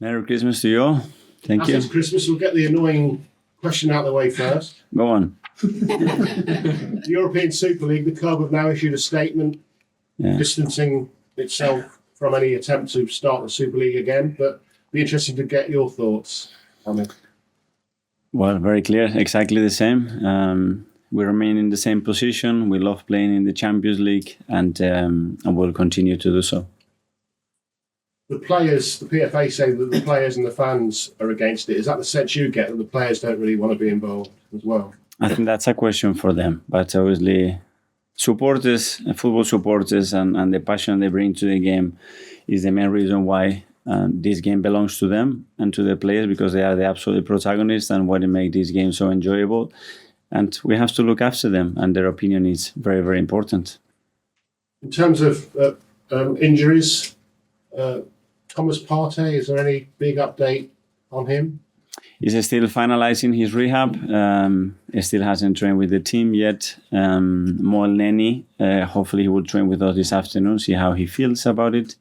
Merry Christmas to you all. Thank you. As it's Christmas, we'll get the annoying question out of the way first. Go on. The European Super League, the club have now issued a statement distancing itself from any attempt to start the Super League again, but it'd be interesting to get your thoughts on it. Well, very clear. Exactly the same. We remain in the same position. We love playing in the Champions League, and we'll continue to do so. The players, the PFA say that the players and the fans are against it. Is that the sense you get, that the players don't really want to be involved as well? I think that's a question for them. But obviously, supporters, football supporters, and the passion they bring to the game is the main reason why this game belongs to them and to the players, because they are the absolute protagonists and what makes this game so enjoyable. And we have to look after them, and their opinion is very, very important. In terms of injuries, Thomas Partey, is there any big update on him? He's still finalizing his rehab. He still hasn't trained with the team yet. Moelneny, hopefully he will train with us this afternoon, see how he feels about it.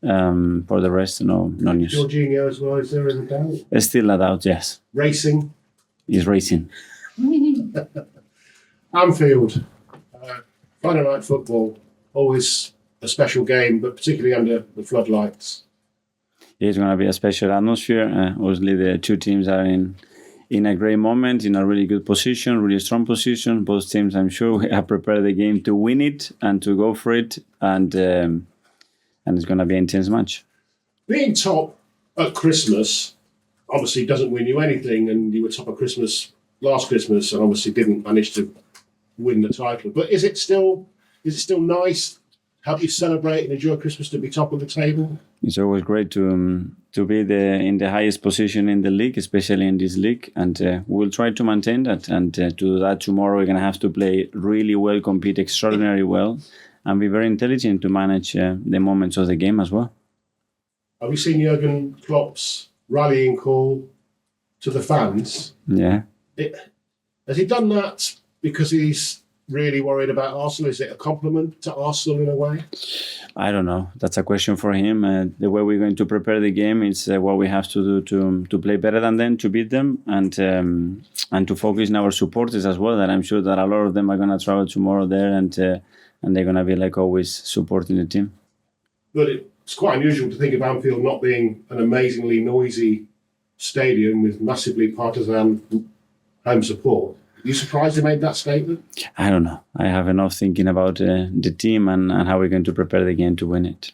For the rest, no news. Jorginho as well, is there a doubt? There's still a doubt, yes. Racing? He's racing. Anfield, Friday night football, always a special game, but particularly under the floodlights. It's going to be a special atmosphere. Obviously, the two teams are in a great moment, in a really good position, really strong position. Both teams, I'm sure, have prepared the game to win it and to go for it, and it's going to be an intense match. Being top at Christmas obviously doesn't win you anything, and you were top at Christmas last Christmas and obviously didn't manage to win the title. But is it still nice? Help you celebrate and enjoy Christmas to be top of the table? It's always great to be in the highest position in the league, especially in this league, and we'll try to maintain that. And to do that tomorrow, we're going to have to play really well, compete extraordinarily well, and be very intelligent to manage the moments of the game as well. Have you seen Jurgen Klopp's rallying call to the fans? Yeah. Has he done that because he's really worried about Arsenal? Is it a compliment to Arsenal in a way? I don't know. That's a question for him. The way we're going to prepare the game is what we have to do to play better than them, to beat them, and to focus on our supporters as well. That I'm sure that a lot of them are going to travel tomorrow there, and they're going to be like always supporting the team. But it's quite unusual to think of Anfield not being an amazingly noisy stadium with massively partisan home support. Are you surprised they made that statement? I don't know. I have enough thinking about the team and how we're going to prepare the game to win it.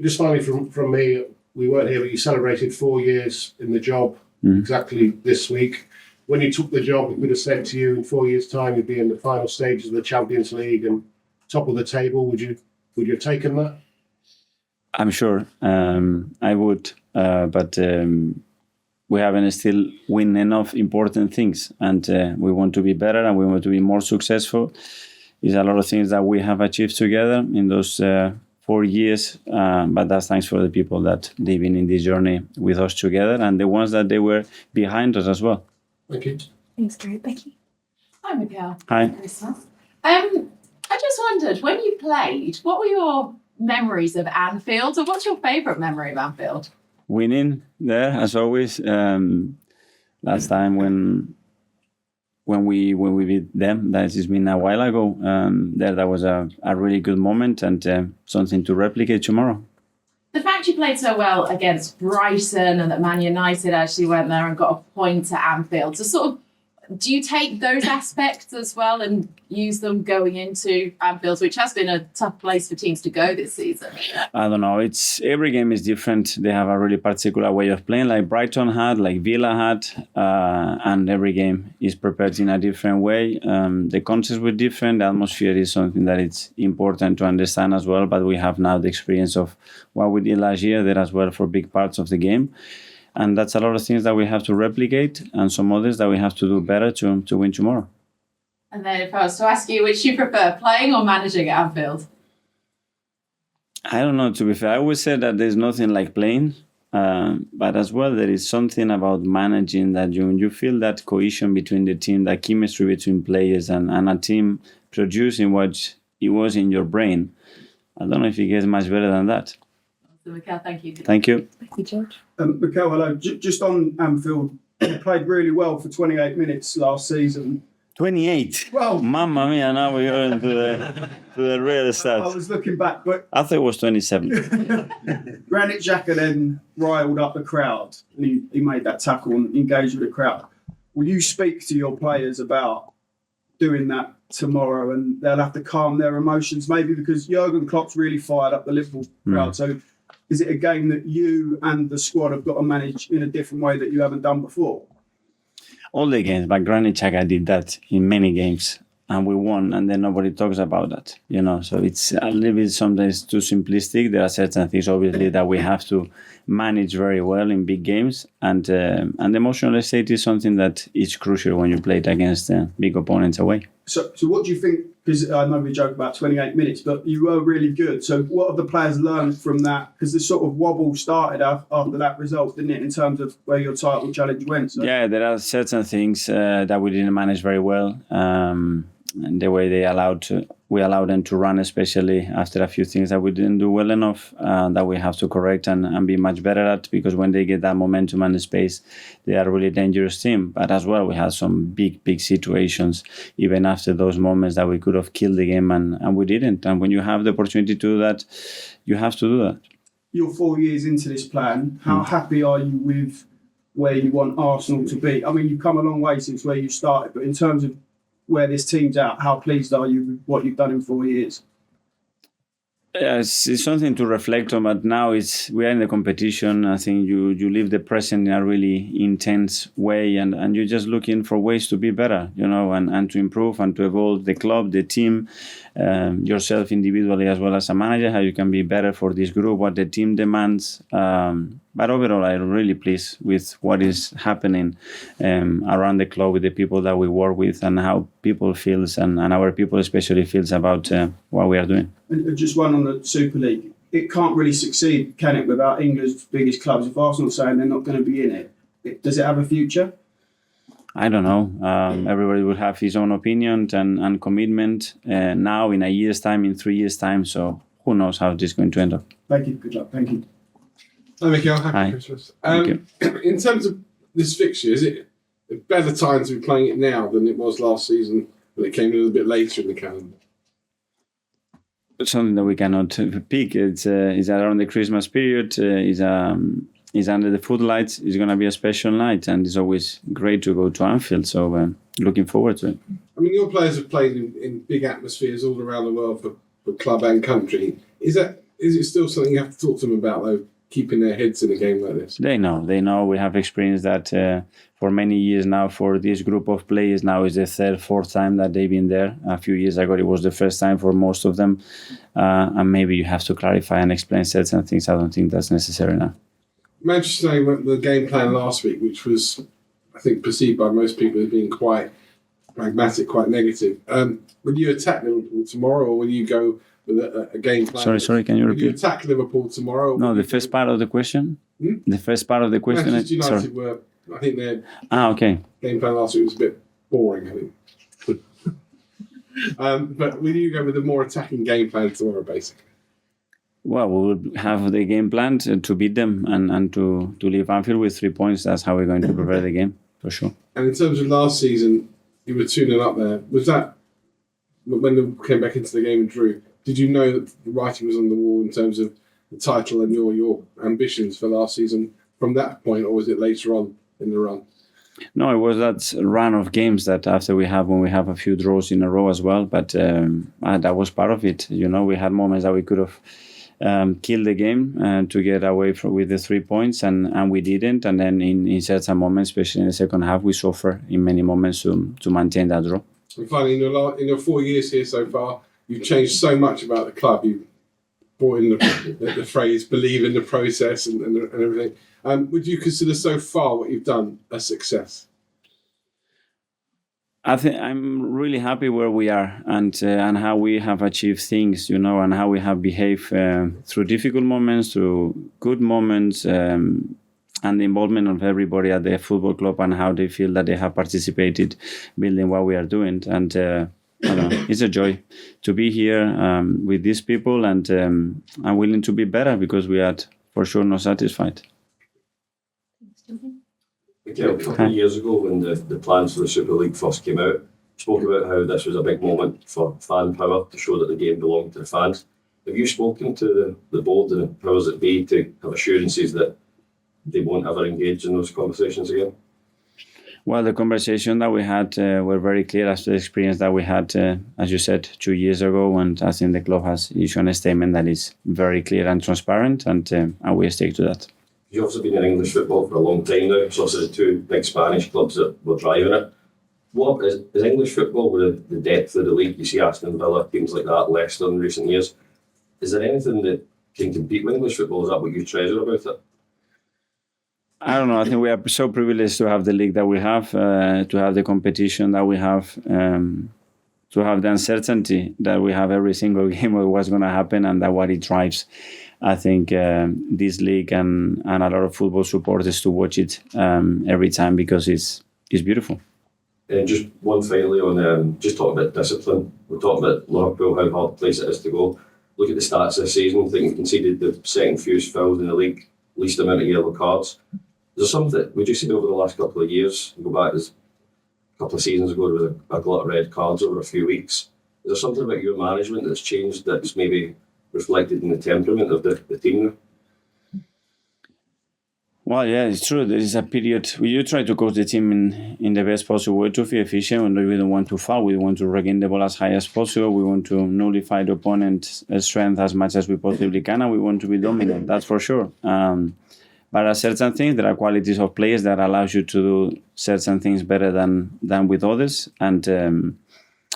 Just finally from me, we weren't here, but you celebrated 4 years in the job exactly this week. When you took the job, we would have said to you in 4 years' time you'd be in the final stages of the Champions League and top of the table. Would you have taken that? I'm sure I would, but we haven't still win enough important things, and we want to be better and we want to be more successful. There's a lot of things that we have achieved together in those 4 years, but that's thanks for the people that they've been in this journey with us together and the ones that they were behind us as well. Thank you. Thanks, Gary. Thank you. Hi, Mikel. Hi. I just wondered, when you played, what were your memories of Anfield, or what's your favourite memory of Anfield? Winning there, as always. Last time when we beat them, that has been a while ago. That was a really good moment and something to replicate tomorrow. The fact you played so well against Brighton and that Man United actually went there and got a point at Anfield, so sort of, do you take those aspects as well and use them going into Anfield, which has been a tough place for teams to go this season? I don't know. Every game is different. They have a really particular way of playing, like Brighton had, like Villa had, and every game is prepared in a different way. The concepts were different. The atmosphere is something that it's important to understand as well, but we have now the experience of what we did last year there as well for big parts of the game. And that's a lot of things that we have to replicate and some others that we have to do better to win tomorrow. And then if I was to ask you, which you prefer, playing or managing at Anfield? I don't know, to be fair. I always say that there's nothing like playing, but as well there is something about managing that you feel that cohesion between the team, that chemistry between players and a team producing what it was in your brain. I don't know if it gets much better than that. So, Mikel, thank you. Thank you. Thank you, George. Mikel, hello. Just on Anfield, you played really well for 28 minutes last season. 28. Well, Mamma mia! Now we're going to the real I stats. was looking back, but I thought it was 27. Granit Xhaka then riled up the crowd, and he made that tackle and engaged with the crowd. Will you speak to your players about doing that tomorrow, and they'll have to calm their emotions, maybe because Jurgen Klopp's really fired up the Liverpool crowd. So is it a game that you and the squad have got to manage in a different way that you haven't done before? All the games, but Granit Xhaka did that in many games, and we won, and then nobody talks about that, you know. So it's a little bit sometimes too simplistic. There are certain things, obviously, that we have to manage very well in big games, and the emotional state is something that is crucial when you play it against big opponents away. So what do you think? Because I know we joke about 28 minutes, but you were really good. So what have the players learned from that? Because the sort of wobble started after that result, didn't it, in terms of where your title challenge went? So. Yeah, there are certain things that we didn't manage very well. And the way we allowed them to run, especially after a few things that we didn't do well enough, that we have to correct and be much better at, because when they get that momentum and the space, they are a really dangerous team. But as well, we had some big situations, even after those moments that we could have killed the game, and we didn't. And when you have the opportunity to do that, you have to do that. You're 4 years into this plan. How happy are you with where you want Arsenal to be? I mean, you've come a long way since where you started, but in terms of where this team's at, how pleased are you with what you've done in 4 years? Yes, it's something to reflect on, but now we are in the competition. I think you live the present in a really intense way, and you're just looking for ways to be better, you know, and to improve and to evolve the club, the team, yourself individually as well as a manager, how you can be better for this group, what the team demands. But overall, I'm really pleased with what is happening around the club with the people that we work with and how people feels and our people especially feels about what we are doing. And just one on the Super League. It can't really succeed, can it, without England's biggest clubs? If Arsenal's saying they're not going to be in it, does it have a future? I don't know. Everybody will have his own opinion and commitment now, in a year's time, in 3 years' time. So who knows how this is going to end up. Thank you. Good luck. Thank you. Hi, Mikel. Happy Hi. Christmas. Thank you. In terms of this fixture, is it a better time to be playing it now than it was last season when it came a little bit later in the calendar? Something that we cannot pick. It's around the Christmas period. Is under the footlights. It's going to be a special night, and it's always great to go to Anfield. So looking forward to it. I mean, your players have played in big atmospheres all around the world for club and country. Is it still something you have to talk to them about, though, keeping their heads in a game like this? They know. We have experienced that for many years now. For this group of players, now is the third, fourth time that they've been there. A few years ago, it was the first time for most of them. And maybe you have to clarify and explain certain things. I don't think that's necessary now. Manchester United went the game plan last week, which was, I think, perceived by most people as being quite pragmatic, quite negative. Will you attack Liverpool tomorrow, or will you go with a game plan? Sorry, can you Will repeat? you attack Liverpool tomorrow? No, the first part of the question? The first part of the question? Manchester United Sorry. were, I think their Okay. game plan last week was a bit boring, I think. But will you go with a more attacking game plan tomorrow, basically? Well, we will have the game planned to beat them and to leave Anfield with 3 points. That's how we're going to prepare the game, for sure. And in terms of last season, you were 2-0 up there. Was that, when they came back into the game and drew, did you know that the writing was on the wall in terms of the title and your ambitions for last season from that point, or was it later on in the run? No, it was that run of games that after when we have a few draws in a row as well. But that was part of it. You know, we had moments that we could have killed the game to get away with the 3 points, and we didn't. And then in certain moments, especially in the second half, we suffered in many moments to maintain that draw. And finally, in your 4 years here so far, you've changed so much about the club. You brought in the phrase "believe in the process" and everything. Would you consider so far what you've done a success? I think I'm really happy where we are and how we have achieved things, you know, and how we have behaved through difficult moments, through good moments, and the involvement of everybody at the football club and how they feel that they have participated building what we are doing. And I don't know, it's a joy to be here with these people, and I'm willing to be better because we had for sure not satisfied. Mikel, a couple of years ago when the plans for the Super League first came out, spoke about how this was a big moment for fan power to show that the game belonged to the fans. Have you spoken to the board and the powers that be to have assurances that they won't ever engage in those conversations again? Well, the conversation that we had were very clear after the experience that we had, as you said, 2 years ago. And I think the club has issued a statement that is very clear and transparent, and we stick to that. You've also been in English football for a long time now. It's also the two big Spanish clubs that were driving it. What is English football with the depth of the league? You see Aston Villa, teams like that, Leicester in recent years. Is there anything that can compete with English football? Is that what you treasure about it? I don't know. I think we are so privileged to have the league that we have, to have the competition that we have, to have the uncertainty that we have every single game of what's going to happen, and that what it drives, I think, this league and a lot of football supporters to watch it every time, because it's beautiful. And just one finally on just talking about discipline. We're talking about Liverpool, how hard a place it is to go. Look at the stats this season. I think we conceded the second fewest fouls in the league, least amount of yellow cards. Is there something that would you say over the last couple of years, go back as a couple of seasons ago, there was a glut of red cards over a few weeks. Is there something about your management that's changed that's maybe reflected in the temperament of the team? Well, yeah, it's true. There is a period where you try to coach the team in the best possible way to be efficient. We don't want to foul. We want to regain the ball as high as possible. We want to nullify the opponent's strength as much as we possibly can, and we want to be dominant. That's for sure. But at certain things, there are qualities of players that allows you to do certain things better than with others. And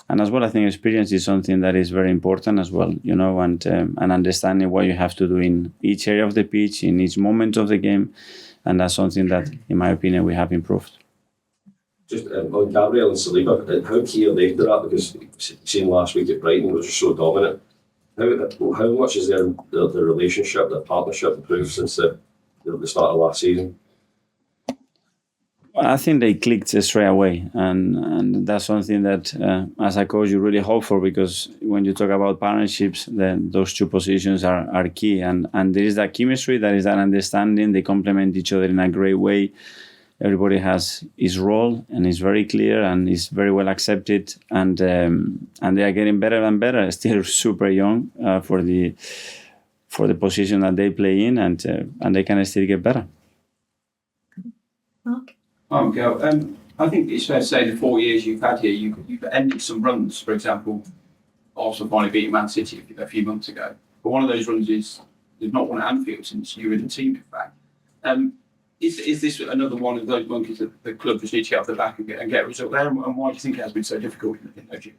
as well, I think experience is something that is very important as well, and understanding what you have to do in each area of the pitch, in each moment of the game. And that's something that, in my opinion, we have improved. Just on Gabriel-Saliba, how key are they to that? Because seeing last week at Brighton was just so dominant. How much is the relationship, the partnership improved since the start of last season? I think they clicked straight away, and that's something that, as a coach, you really hope for, because when you talk about partnerships, then those two positions are key, and there is that chemistry, there is that understanding. They complement each other in a great way. Everybody has his role, and it's very clear, and it's very well accepted, and they are getting better and better. Still super young for the position that they play in, and they can still get better. Mark? Hi, Miguel. I think it's fair to say the 4 years you've had here, you've ended some runs. For example, Arsenal finally beat Man City a few months ago. But one of those runs is they've not won at Anfield since you were in the team, in fact. Is this another one of those monkeys that the club just needs to get off the back and get a result there? And why do you think it has been so difficult in those years?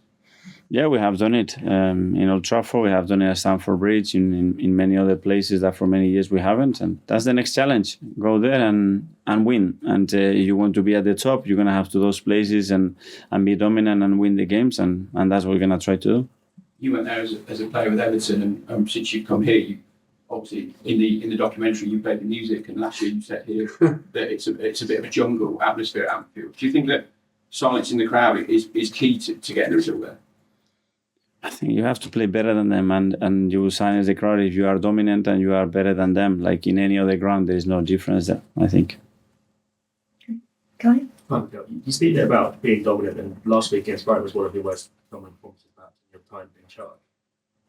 Yeah, we have done it in Old Trafford. We have done it at Stamford Bridge, in many other places that for many years we haven't. And that's the next challenge. Go there and win. And if you want to be at the top, you're going to have to those places and be dominant and win the games. And that's what we're going to try to do. You went there as a player with Everton, and since you've come here, you obviously in the documentary you played the music, and last year you said here that it's a bit of a jungle atmosphere at Anfield. Do you think that silence in the crowd is key to getting the result there? I think you have to play better than them, and you will silence the crowd if you are dominant and you are better than them. Like in any other ground, there is no difference there, I think. Guy? You speak there about being dominant, and last week against Brighton was one of your most dominant performances about your time in charge.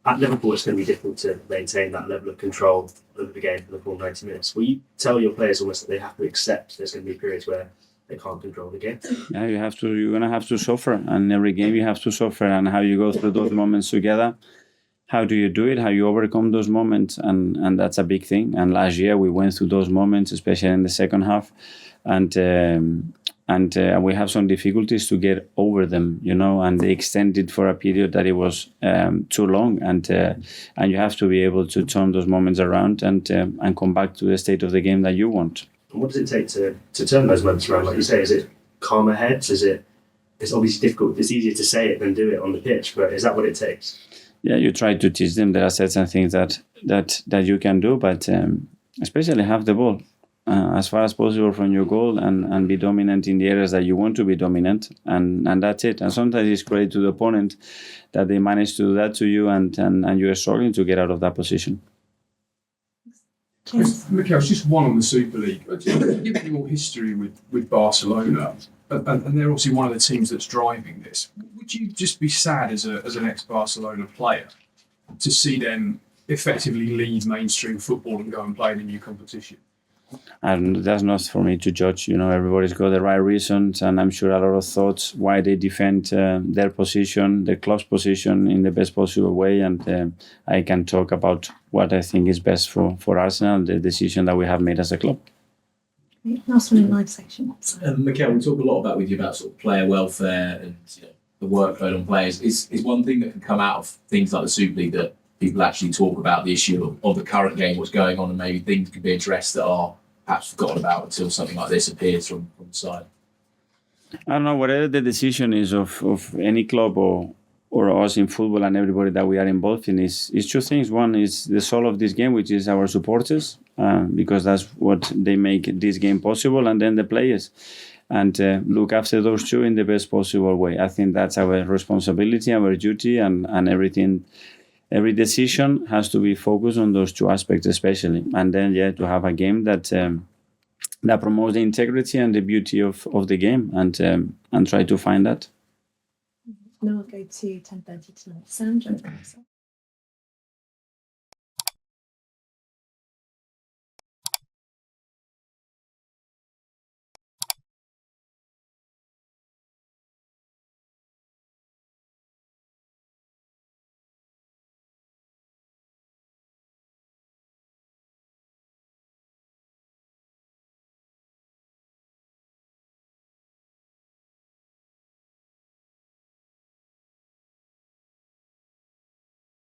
At Liverpool, it's going to be difficult to maintain that level of control over the game for the full 90 minutes. Will you tell your players almost that they have to accept there's going to be periods where they can't control the game? Yeah, you're going to have to suffer, and every game you have to suffer, and how you go through those moments together. How do you do it? How you overcome those moments, and that's a big thing. And last year we went through those moments, especially in the second half, and we have some difficulties to get over them, and they extended for a period that it was too long, and you have to be able to turn those moments around and come back to the state of the game that you want. And what does it take to turn those moments around? Like you say, is it calmer heads? It's obviously difficult. It's easier to say it than do it on the pitch, but is that what it takes? Yeah, you try to teach them. There are certain things that you can do, but especially have the ball as far as possible from your goal, and be dominant in the areas that you want to be dominant, and that's it. And sometimes it's credit to the opponent that they manage to do that to you, and you're struggling to get out of that position. Mikel, just one on the Super League. Given your history with Barcelona, and they're obviously one of the teams that's driving this, would you just be sad as an ex-Barcelona player to see them effectively leave mainstream football and go and play in a new competition? And that's not for me to judge. Everybody's got the right reasons, and I'm sure a lot of thoughts why they defend their position, their club's position, in the best possible way. And I can talk about what I think is best for Arsenal, the decision that we have made as a club. Last one in live section. Mikel, we talk a lot about sort of player welfare and the workload on players. Is one thing that can come out of things like the Super League that people actually talk about the issue of the current game, what's going on, and maybe things can be addressed that are perhaps forgotten about until something like this appears from the side? I don't know, whatever the decision is of any club or us in football and everybody that we are involved in is two things. One is the soul of this game, which is our supporters, because that's what they make this game possible, and then the players. And look after those two in the best possible way. I think that's our responsibility, our duty, and everything. Every decision has to be focused on those two aspects, especially, and then to have a game that promotes the integrity and the beauty of the game, and try to find that. Now I'll go to 10:30 tonight. Sam, do you want to